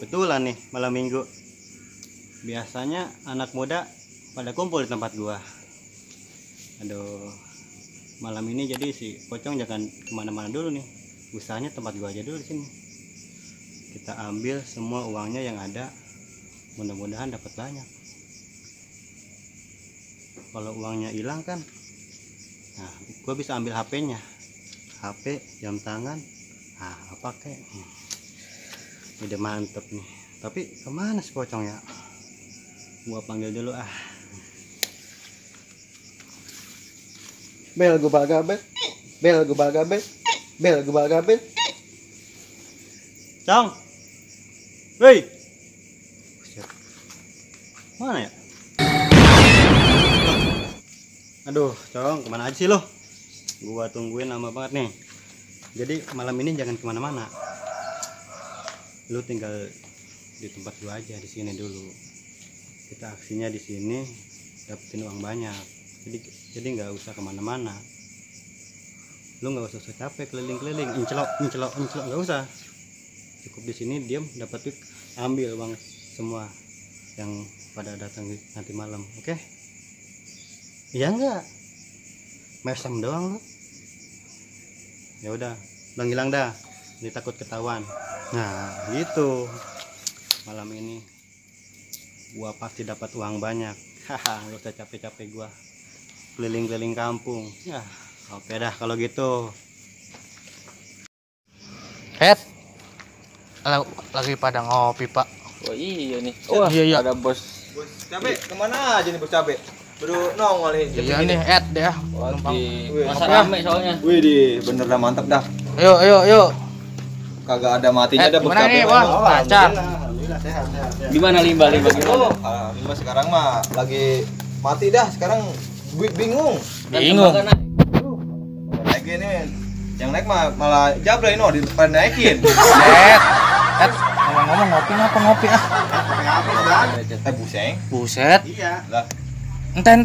kebetulan nih malam minggu. Biasanya anak muda pada kumpul di tempat gua. Aduh, malam ini jadi si pocong jangan kemana-mana dulu nih. Usahanya tempat gua aja dulu di sini. Kita ambil semua uangnya yang ada. Mudah-mudahan dapat banyak. Kalau uangnya hilang kan, nah gua bisa ambil HP-nya. HP, jam tangan, apa kek? Udah mantep nih. Tapi kemana si pocong ya? Gua panggil dulu ah. Bel gubal gabel, bel gubal gabel, bel gubal gabel. Cong, woi, mana ya? Aduh, Cong, kemana aja sih lo? Gua tungguin lama banget nih. Jadi malam ini jangan kemana-mana. Lu tinggal di tempat gua aja di sini dulu. Kita aksinya di sini, dapetin uang banyak. Jadi nggak usah kemana-mana. Lu nggak usah capek keliling-keliling, incelok, nggak usah. Cukup di sini diam, dapat duit, ambil uang semua yang pada datang nanti malam, oke? Iya nggak? Mesem doang lu. Ya udah, hilang dah. Jadi takut ketahuan. Nah, gitu. Malam ini gua pasti dapat uang banyak. Haha, gak usah capek-capek gua keliling-keliling kampung. Ya, oke dah kalau gitu. Lagi pada ngopi, Pak. Oh iya nih. Oh iya. Ada bos Cabe, kemana aja nih bos cabe? Baru nongol nih. Iya nih, deh. masa rame soalnya. Wih di, bener dah mantap dah. Yuk. Kagak ada matinya dah bos gimana cabe. nih, Bos? Lancar. Alhamdulillah sehat. Gimana limba gimana? Alhamdulillah sekarang mah lagi mati dah. Sekarang gue bingung. Bingung. Lagi nih, yang naik mah malah jablay no, pada naikin. Ngomong-ngomong ngopi ah. Buseng. Buset. Iya. Lah, Enteh.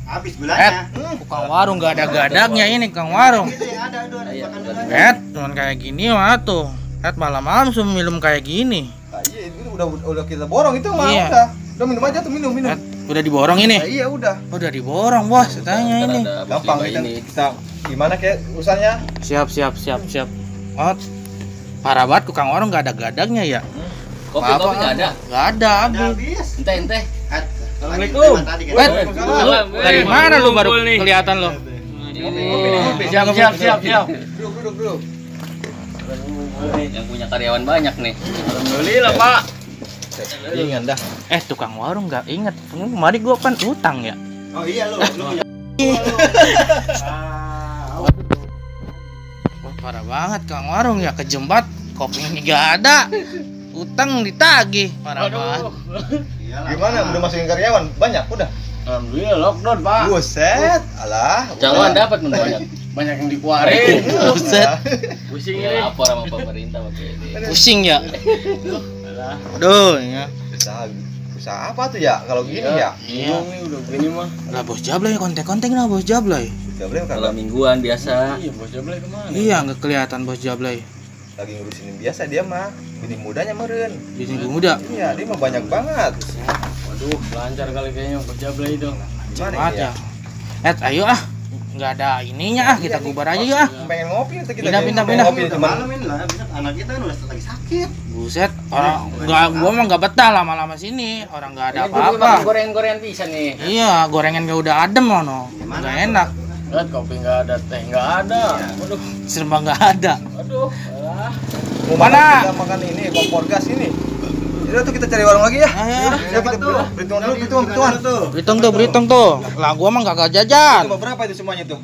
Habis gulanya. Tukang warung gak ada gadagnya ini, Kang Warung. Itu yang ada aduh, makan dulu. Cuman kayak gini mah tuh. Malam-malam suruh minum kayak gini. nah, iya itu udah kita borong itu mah Iya. udah minum aja tuh minum. Udah diborong ini? Nah, iya udah. Udah diborong, Bos. Tanya ini. Gampang kita gimana kayak urusannya? Siap. Oh, parah banget Kang Warung gak ada gadagnya ya? Kopi nggak ada. Gak ada, habis. Habis. Ente. Assalamualaikum. Dari mana lu baru kelihatan lo? Siap. Duduk. Yang punya karyawan banyak nih. Alhamdulillah, Pak. Jangan dah. Tukang warung nggak inget. Kemarin gua kan utang ya. Oh iya lu punya. Wah, parah banget Kang Warung ya, kejembat, kopinya nggak ada. Utang ditagih, parah banget. Gimana? Udah masukin karyawan? Banyak udah. Alhamdulillah lockdown, Pak. Buset, alah. Jangan dapat banyak. Banyak yang dikeluarin. Buset, Pusing Ya, ini. lapor sama pemerintah pakai ini. pusing ya. Aduh, ya. Usaha apa tuh ya? Kalau gini ya? Iya. Nih udah begini mah. Lah Bos Jablay kontek-kontek lah Bos Jablay. Udah boleh Kalau kagak mingguan biasa. Iya, bos Jablay kemana? Iya, nggak kelihatan Bos Jablay. lagi ngurusin biasa dia mah. Bini mudanya meren. Bini muda. Iya, dia mah banyak banget. Waduh, lancar kali kayaknya bos Jablay itu. Gimana Mat ini ya. ya? Ayo ah. Nggak ada ininya ah, kita bubar aja yuk ah. Pengen ngopi kita Pindah. ngopi Udah teman. malam ini lah, anak kita kan udah lagi sakit. Buset, gua mah nggak betah lama-lama sini. Orang nggak ada apa-apa. Gorengan pisan nih. Iya, gorengan gak udah adem loh, nggak enak. Lihat kopi nggak ada, teh nggak ada. Waduh, Serba nggak ada. aduh. Alah. Mau Mana? Kita makan ini kompor gas ini. Udah tuh kita cari warung lagi ya. Ayo, Siapa tuh? Berhitungan. berhitung tuh. Lah gua mah nggak jajan. Coba berapa itu semuanya tuh?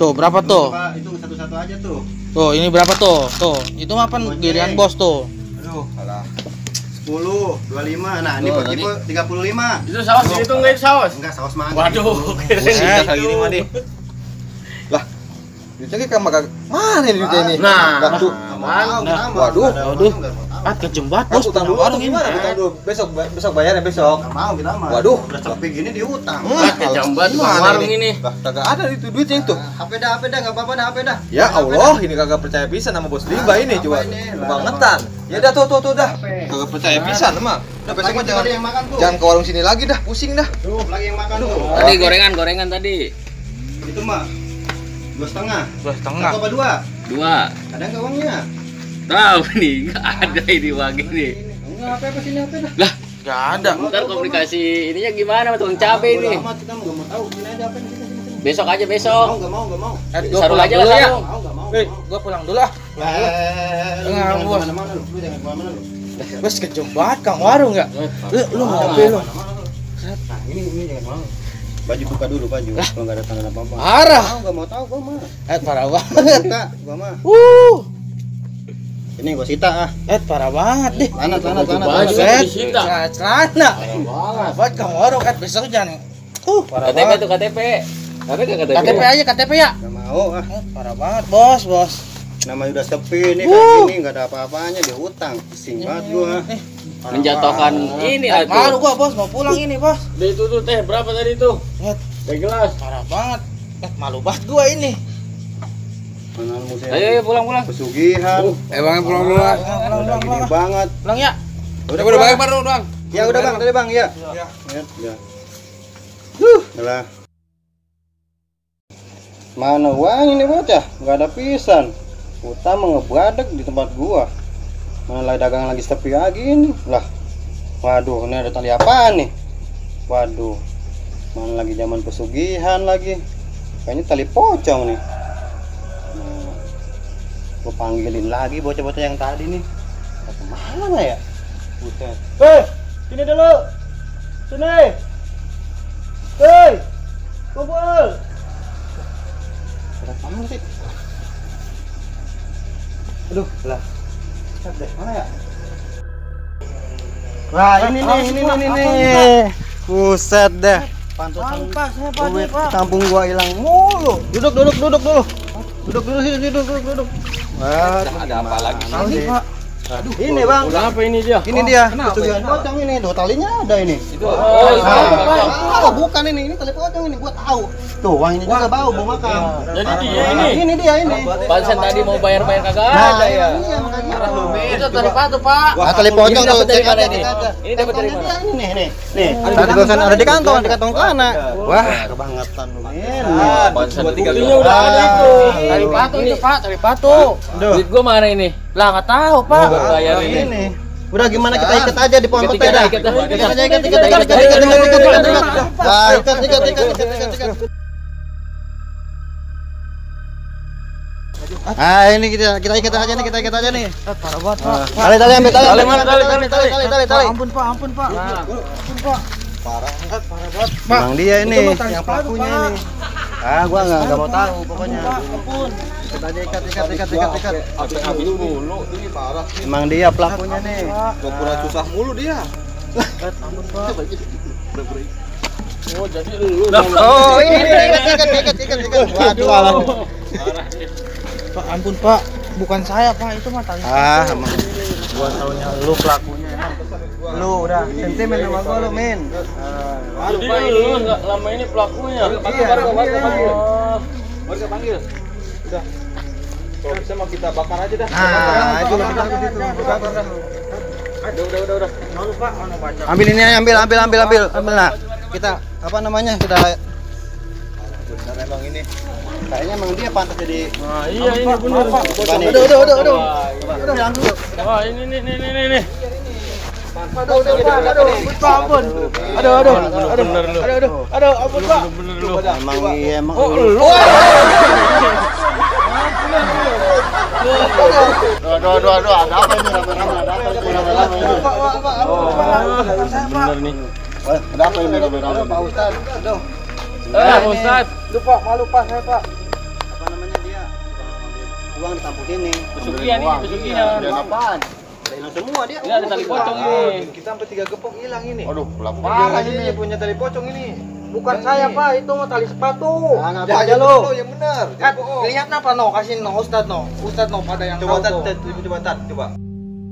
Tuh berapa tuh? Pak, itu satu-satu aja tuh. Tuh ini berapa tuh? Tuh itu mah kan giliran bos tuh. Aduh, Alah. 10, 25. Nah, ini Oh, tipe 35. Itu saus itu enggak itu saus? Enggak saus mah. Waduh, Buset, kayak gini mah deh. Lah. Duitnya kayak mana ini duitnya ini? Nah. Tuh. Waduh. Waduh. kejembat Kan bos, utang punya dulu warung tuh ini. gimana? Utang dulu. Besok bayarnya besok. Nggak mau kita mah. Waduh. Udah sepi gini diutang. Kejambat Gimana warung ini. Lah, kagak ada itu duitnya itu. HP dah nggak apa-apa dah HP dah. Ya Allah, ini kagak percaya pisan sama bos Limba ini apa coba. ini? Kebangetan. Ya udah tuh dah. Kagak percaya pisan mah. Udah besok mah jangan yang makan tuh. jangan ke warung sini lagi dah, pusing dah. Tuh, lagi yang makan tuh. Tadi gorengan tadi. Itu mah 2,5. 2,5. Satu apa 2? 2. Ada nggak uangnya? Tahu nih, nggak ada ini uang ini. Enggak apa sini HP dah. Lah, Gak ada. ntar komunikasi ininya gimana sama tukang cabe Bodo ini? amat, kita nggak mau tahu. Sini aja apa sini. Besok aja besok. Nggak mau. Gua Sarung pulang aja dulu lah ya. sarung. Nggak mau. Gua pulang dulu ah. Lu Enggak, jangan bos. kemana-mana lu. Lu jangan kemana-mana lu. Bos kejembat Kang warung ya. Lu ngopi lu. Nah, ini jangan mau. Baju buka dulu baju. Kalau nggak ada tanda apa-apa. Parah. Nggak mau tahu gua mah. Parah banget. Buka gua mah. Ini gua sita ah. Parah banget deh. Celana. Baju Set, disita. celana. Buat Kang warung besok jangan. Parah KTP banget. tuh KTP. Ada nggak KTP? KTP aja KTP ya. Nggak mau ah. Parah banget bos. Namanya udah sepi nih kayak gini nggak ada apa-apanya dia hutang. Pusing banget gua. Parah Menjatuhkan banget. ini Malu gua bos mau pulang ini bos. Itu tuh teh berapa tadi tuh? Set, Teh gelas. parah banget. Malu banget gua ini. Mana musim Ayo pulang. pesugihan. Bang pulang dulu. Udah gini banget. Pulang ya. Udah bayar baru, Bang. Ya udah bang, tadi bang ya. Ya. Yalah. Mana uang ini bocah? Nggak ada pisan. Utama ngebadek di tempat gua. Mana lagi dagang lagi sepi lagi ini. Lah. Waduh, ini ada tali apaan nih? Waduh. Mana lagi zaman pesugihan lagi. Kayaknya tali pocong nih. Nah, gua panggilin lagi bocah-bocah yang tadi nih. Kemana ya? Buset. Sini dulu. Sini. Hei. Kumpul. Ada mana sih? Aduh, lah. Set deh, mana ya? Wah, ini nih. Buset deh. Pantesan duit tampung gua hilang mulu. Duduk dulu. Duduk dulu sini, duduk. Wah, Ada apa lagi? ini, Pak. Ini bang, Apa ini dia? ini dia pesugihan pocong ini, talinya ada ini. Itu. Bukan ini tali pocong ini, gua tahu. Tuh, uang ini juga bau makan. Jadi dia ini. Ini dia ini. Pansen tadi mau bayar kagak Nah, ada ya. iya makanya. Itu tali patu pak. Ah, tali pocong Ini tuh, dapat dari cek mana aja, ini? cek aja. Ini dapat dari mana? Ini nih. Ada di kantong celana. Wah, kebangetan lu. Pansen Buktinya udah ada itu. Tali patu itu pak, tali patu. Duit gua mana ini? Lah nggak tahu pak. Bayar Ini ini. nih. Udah gimana kita ikat aja di pohon Ikat, petai dah. ikat, Ikat. Ah, ini kita ikat aja nih. Parah banget pak. Tali ambil tali. Tali. Ampun pak. Parah Bang dia ini yang pelakunya ini. Ah, gua enggak mau tahu pokoknya. Ikat. Habis mulu ini parah. Emang dia pelakunya nih. Pura susah mulu dia. Oh, jadi lu. Oh, ini ikat. Waduh, alah. Pak ampun pak. Bukan saya pak, itu mah tali. Ah, emang gua taunya lu pelakunya emang. Lu udah sentimen sama gua lu, Min. Jadi lu enggak lama ini pelakunya. Warga panggil. Udah. Kalau bisa mah kita bakar aja dah. Nah, itu lebih bagus itu. Udah. Malu pak, mau baca. Ambil ini, ambil nah. Kita apa namanya? Kita benar emang ini. Kayaknya emang dia pantas jadi. Nah, iya ini benar. Udah. Udah jangan dulu. Wah, ini nih. Pak ampun. Aduh. Bener lu. Aduh, ampun pak. Bener lu. Emang iya emang. Lu. Aduh, ada apa ini? Rame-rame ini. Bener nih. Ada apa ini rame-rame? Pak Ustaz. Aduh. Ustaz. Lupa, malu pak saya pak. Apa namanya dia? Uang ditampung sini. Pesugihan ini, pesugihan. Dia apaan? Udah hilang semua dia. Ini ada tali pocong ini. Kita sampai 3 gepok hilang ini. Aduh, Parah ini punya tali pocong ini. Bukan saya pak, itu mah tali sepatu. Ngapain Jangan aja lu? yang benar. Lihat apa no, kasih no Ustad no pada yang Coba tahu tat, tuh. coba.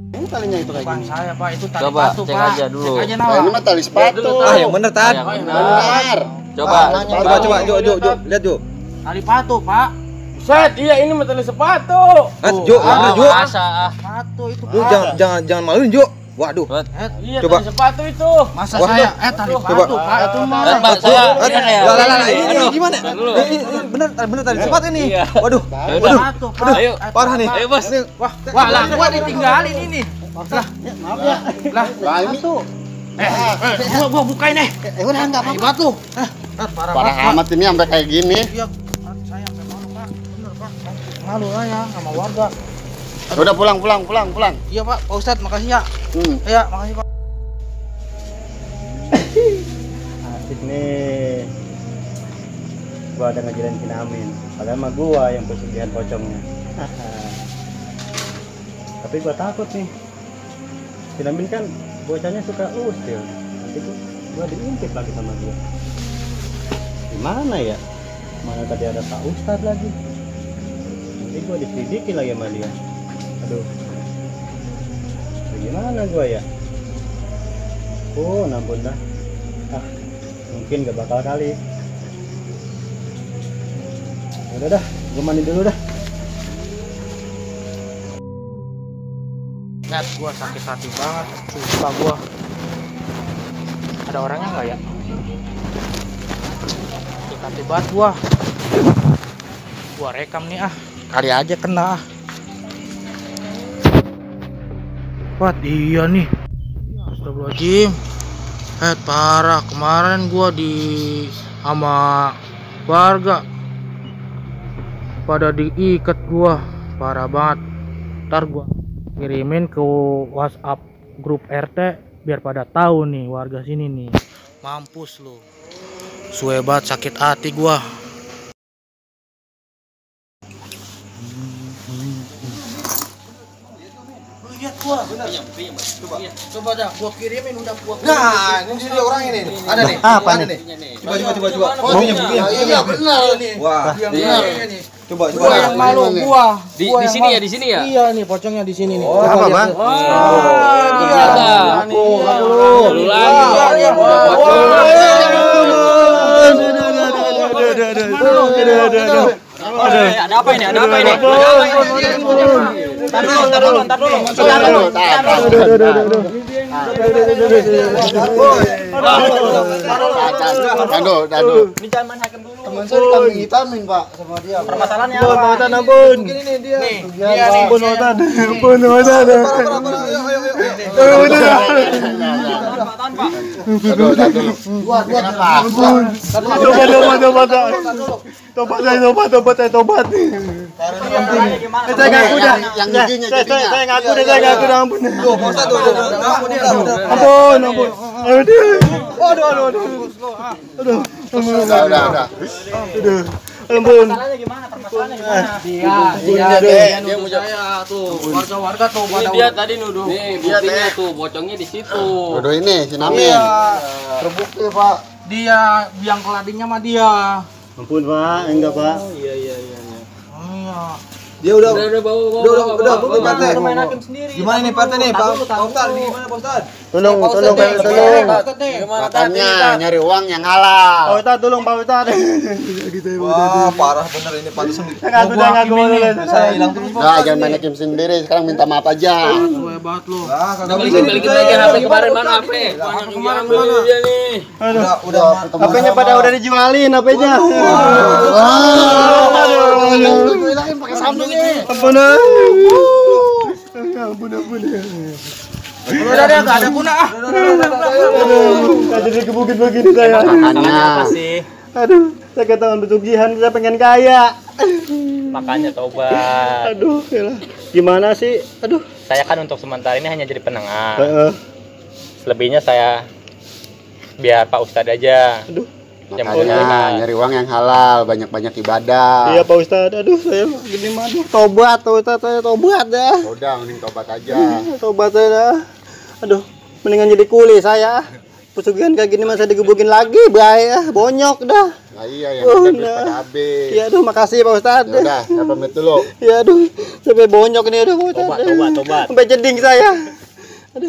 Ini talinya itu kayak Bukan gini. saya pak, itu tali Coba, batu cek pak. aja dulu. Cek aja Nah, ini mah tali sepatu. Ah, yang bener Tan. Yang benar. Benar. Coba. Coba, lihat Jo. Tali batu pak. Set, iya ini mah tali sepatu. Jo, Ah, Jo. masa ah. Batu itu Jo, pak. jangan maluin Jo. Waduh. Iya, Coba. tali sepatu itu. Masa Wah, saya tali coba. batu pak itu mah. Pak, saya Ini gimana? Bentar dulu. Bener tadi sepatu ini. Iya. Waduh. Udah. Batu pak. Ayo. Parah nih. Ayo, Bos. Wah lah gua ditinggalin ini. Maaf ya. Lah Nah, ini gua bukain Udah enggak Tali batu. Parah parah banget, Pak. amat ini sampai kayak gini. Iya, saya sampai malu pak. Bener pak. Malu lah ya sama warga. Udah pulang. Iya pak Ustadz, makasih ya. Hmm. Iya makasih pak. Asik nih. Gua ada ngejelasin Amin. Padahal mah gua yang pesugihan pocongnya. Tapi gua takut nih. Si Amin kan bocahnya suka usil. Nanti gua diintip lagi sama dia. Gimana ya? Mana tadi ada Pak Ustadz lagi. Nanti gua diselidiki lagi sama dia. Aduh. Gimana gua ya? Oh, nampun dah. Ah, mungkin gak bakal kali. Udah dah, gua mandi dulu dah. Lihat gua sakit hati banget. Sumpah gua. Ada orangnya nggak ya? Sakit hati banget gua. Gua rekam nih ah. Kali aja kena ah. Wah iya nih. Astagfirullahaladzim. Parah, kemarin gua sama warga pada diikat gua, parah banget. Ntar gua kirimin ke WhatsApp grup RT biar pada tahu nih warga sini nih. Mampus lu. Suwe banget, sakit hati gua. Lihat gua. Coba dah gua kirimin, udah gua kirimin. Nah, ini dia orang ini. Ada nih. Apa Ada nih? Coba. Oh, iya benar nih. Wah. Benar. Coba. Gua yang malu gua. Di Gua yang sini ya, malu. di sini ya. Iya nih pocongnya di sini nih. Oh, Apa, lihat Bang? tuh. Iya. Aku Iya. lagi. Iya. Ada apa ini? Ada apa ini? Ntar dulu. Aduh. Ini jangan main hakim dulu. Teman saya dikambing hitamin, Pak, sama dia. Permasalahannya Ampun, apa? Mautan, ampun. Begini nih dia. Nih, dia nih. Ampun, Mautan. Ampun, Mautan. Ayo. Tobat. Saya ngaku dah. Yang giginya, Saya ngaku dah, ampun. Tuh, Pak Ustadz tuh. Ampun. Aduh. Udah. Ampun. Dia nuduh saya tuh. Warga-warga tuh pada Dia tadi nuduh. Nih, buktinya tuh, pocongnya di situ. Udah ini si Namin. Terbukti, Pak. dia biang keladinya mah dia. Ampun, Pak. Enggak, Pak. Iya. Dia udah Bawa. Pak Teh. Main hakim sendiri. Gimana nih Pak Teh nih? Pak Ustadz ini gimana Pak Ustadz? Tolong. Katanya nyari uang yang halal. Pak Ustadz, tolong Pak Ustadz. Wah, parah bener ini pantesan. Ngaku. Saya hilang terus. Udah, jangan main hakim sendiri. Sekarang minta maaf aja. Suwe banget lu. Ah, kagak Balikin lagi HP kemarin, mana HP? Kemarin mana? Udah. HP-nya pada udah dijualin, HP-nya. Hilangin pakai sambung ini. Ampun. Udah deh, enggak ada guna ah. Jadi dikebukin begini saya. Makanya. Aduh, saya ketahuan pesugihan, saya pengen kaya. Makanya tobat. Aduh, yalah. Gimana sih? Aduh. Saya kan untuk sementara ini hanya jadi penengah. Heeh. Selebihnya saya biar Pak Ustadz aja. Aduh. Yang Makanya nyari uang yang halal, banyak-banyak ibadah. Iya Pak Ustadz. Aduh, saya gini mah. Tobat, Pak Ustadz, saya tobat dah. Udah, mending tobat aja. Tobat saya dah. Aduh, mendingan jadi kuli saya. Pesugihan kayak gini masa digebukin lagi, bahaya, bonyok dah. Nah, iya yang ada duit pada habis. Ya aduh, makasih Pak Ustadz. Ya udah, saya pamit dulu. Ya aduh, sampai bonyok ini aduh Pak Ustadz. Tobat. Sampai jeding saya. Aduh.